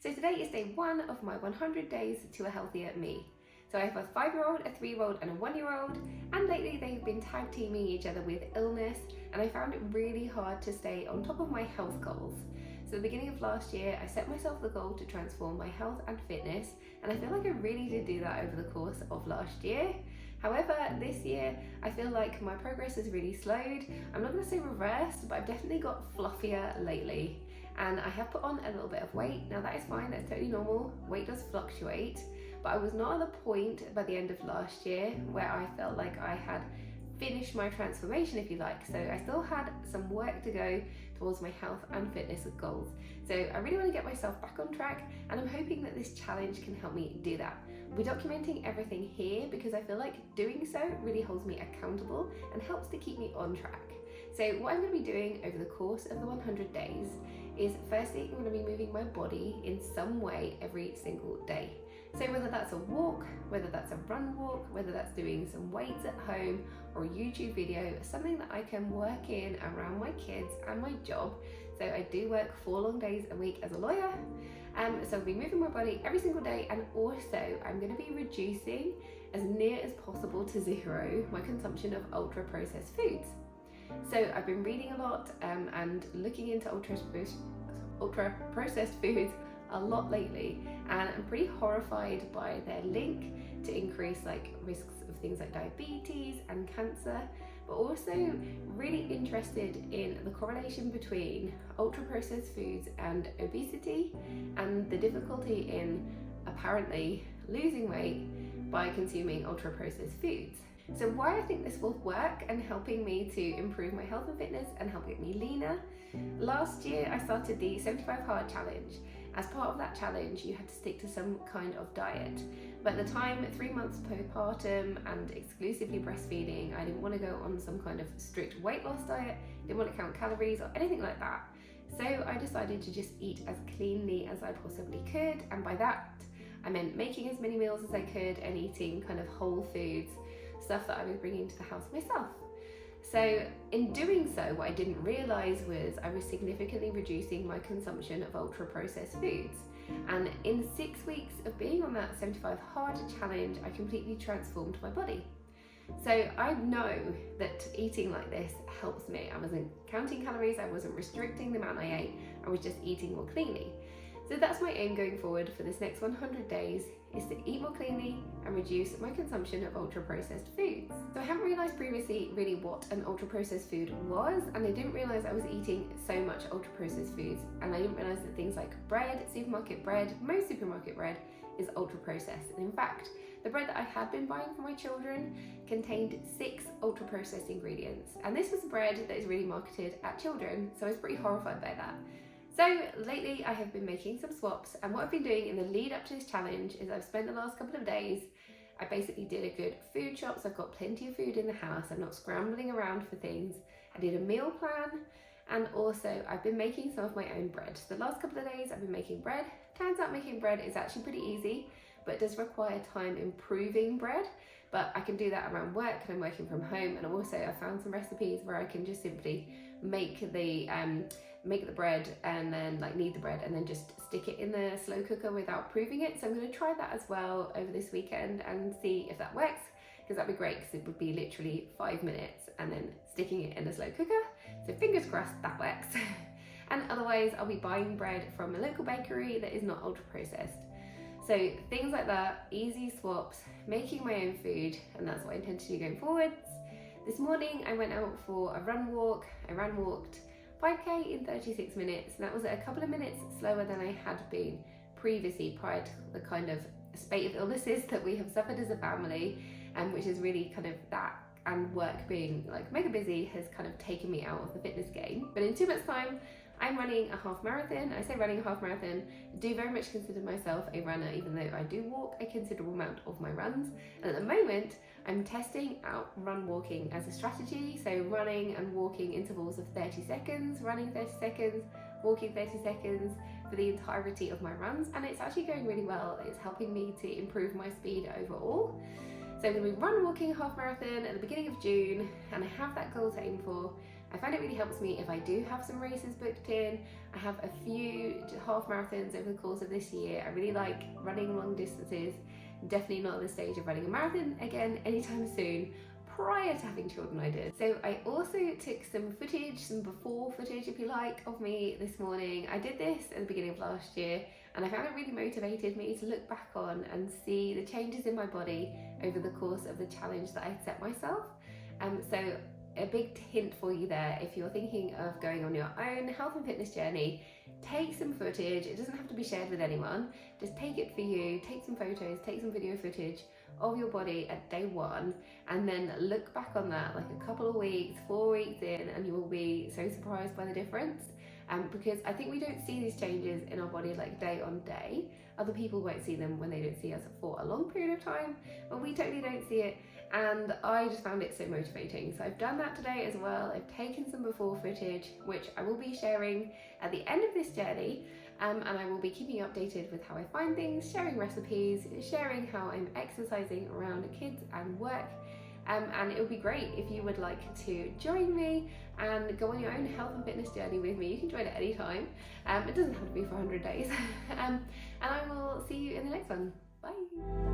So today is day 1 of my 100 days to a healthier me. So I have a 5-year-old, a 3-year-old and a 1-year-old, and lately they've been tag teaming each other with illness, and I found it really hard to stay on top of my health goals. So at the beginning of last year, I set myself the goal to transform my health and fitness, and I feel like I really did do that over the course of last year. However, this year, I feel like my progress has really slowed. I'm not going to say reversed, but I've definitely got fluffier lately. And I have put on a little bit of weight. Now that is fine, that's totally normal. Weight does fluctuate, but I was not at the point by the end of last year where I felt like I had finished my transformation, if you like. So I still had some work to go towards my health and fitness goals. So I really want to get myself back on track, and I'm hoping that this challenge can help me do that. We're documenting everything here because I feel like doing so really holds me accountable and helps to keep me on track. So what I'm going to be doing over the course of the 100 days is, firstly, I'm going to be moving my body in some way every single day. So whether that's a walk, whether that's a run walk, whether that's doing some weights at home or a YouTube video, something that I can work in around my kids and my job. So I do work 4 long days a week as a lawyer. So I'll be moving my body every single day, and also I'm going to be reducing as near as possible to zero my consumption of ultra processed foods. So I've been reading a lot and looking into ultra processed foods a lot lately, and I'm pretty horrified by their link to increase risks of things like diabetes and cancer, but also really interested in the correlation between ultra processed foods and obesity and the difficulty in apparently losing weight by consuming ultra processed foods. So why I think this will work and helping me to improve my health and fitness and help get me leaner. Last year I started the 75 Hard Challenge. As part of that challenge, you had to stick to some kind of diet. But at the time, 3 months postpartum and exclusively breastfeeding, I didn't want to go on some kind of strict weight loss diet, didn't want to count calories or anything like that. So I decided to just eat as cleanly as I possibly could, and by that I meant making as many meals as I could and eating kind of whole foods, stuff that I was bringing to the house myself. So in doing so, what I didn't realise was I was significantly reducing my consumption of ultra processed foods. And in 6 weeks of being on that 75 Hard Challenge, I completely transformed my body. So I know that eating like this helps me. I wasn't counting calories, I wasn't restricting the amount I ate, I was just eating more cleanly. So that's my aim going forward for this next 100 days, is to eat more cleanly and reduce my consumption of ultra processed foods. So I haven't realised previously really what an ultra processed food was, and I didn't realise I was eating so much ultra processed foods, and I didn't realise that things like bread, supermarket bread, most supermarket bread is ultra processed. And in fact, the bread that I had been buying for my children contained 6 ultra processed ingredients, and this was bread that is really marketed at children, so I was pretty horrified by that. So lately I have been making some swaps, and what I've been doing in the lead up to this challenge is I've spent the last couple of days, I basically did a good food shop, so I've got plenty of food in the house, I'm not scrambling around for things. I did a meal plan, and also I've been making some of my own bread. So the last couple of days I've been making bread. Turns out making bread is actually pretty easy, but it does require time improving bread. But I can do that around work and I'm working from home, and also I found some recipes where I can just simply make the bread and then knead the bread and then just stick it in the slow cooker without proving it. So I'm going to try that as well over this weekend and see if that works, because that'd be great, because it would be literally 5 minutes and then sticking it in the slow cooker. So fingers crossed that works. And otherwise I'll be buying bread from a local bakery that is not ultra processed. So things like that, easy swaps, making my own food, and that's what I intend to do going forwards. This morning I went out for a run walk. I walked 5k in 36 minutes, and that was a couple of minutes slower than I had been previously prior to the kind of spate of illnesses that we have suffered as a family, and which is really kind of that, and work being mega busy has kind of taken me out of the fitness game. But in 2 months time I'm running a half marathon. I say running a half marathon, I do very much consider myself a runner, even though I do walk a considerable amount of my runs. And at the moment, I'm testing out run walking as a strategy. So running and walking intervals of 30 seconds, running 30 seconds, walking 30 seconds for the entirety of my runs. And it's actually going really well. It's helping me to improve my speed overall. So I'm going to be run walking half marathon at the beginning of June, and I have that goal to aim for. I find it really helps me if I do have some races booked in. I have a few half marathons over the course of this year. I really like running long distances. Definitely not at the stage of running a marathon again anytime soon. Prior to having children, I did. So I also took some footage, some before footage if you like, of me this morning. I did this at the beginning of last year and I found it really motivated me to look back on and see the changes in my body over the course of the challenge that I set myself. So a big hint for you there, if you're thinking of going on your own health and fitness journey, take some footage. It doesn't have to be shared with anyone. Just take it for you, take some photos, take some video footage of your body at day one, and then look back on that like a couple of weeks, 4 weeks in, and you will be so surprised by the difference. Because I think we don't see these changes in our body like day on day. Other people won't see them when they don't see us for a long period of time, but we totally don't see it. And I just found it so motivating. So I've done that today as well. I've taken some before footage, which I will be sharing at the end of this journey. And I will be keeping you updated with how I find things, sharing recipes, sharing how I'm exercising around kids and work. And it would be great if you would like to join me and go on your own health and fitness journey with me. You can join at any time. It doesn't have to be for 100 days. And I will see you in the next one. Bye.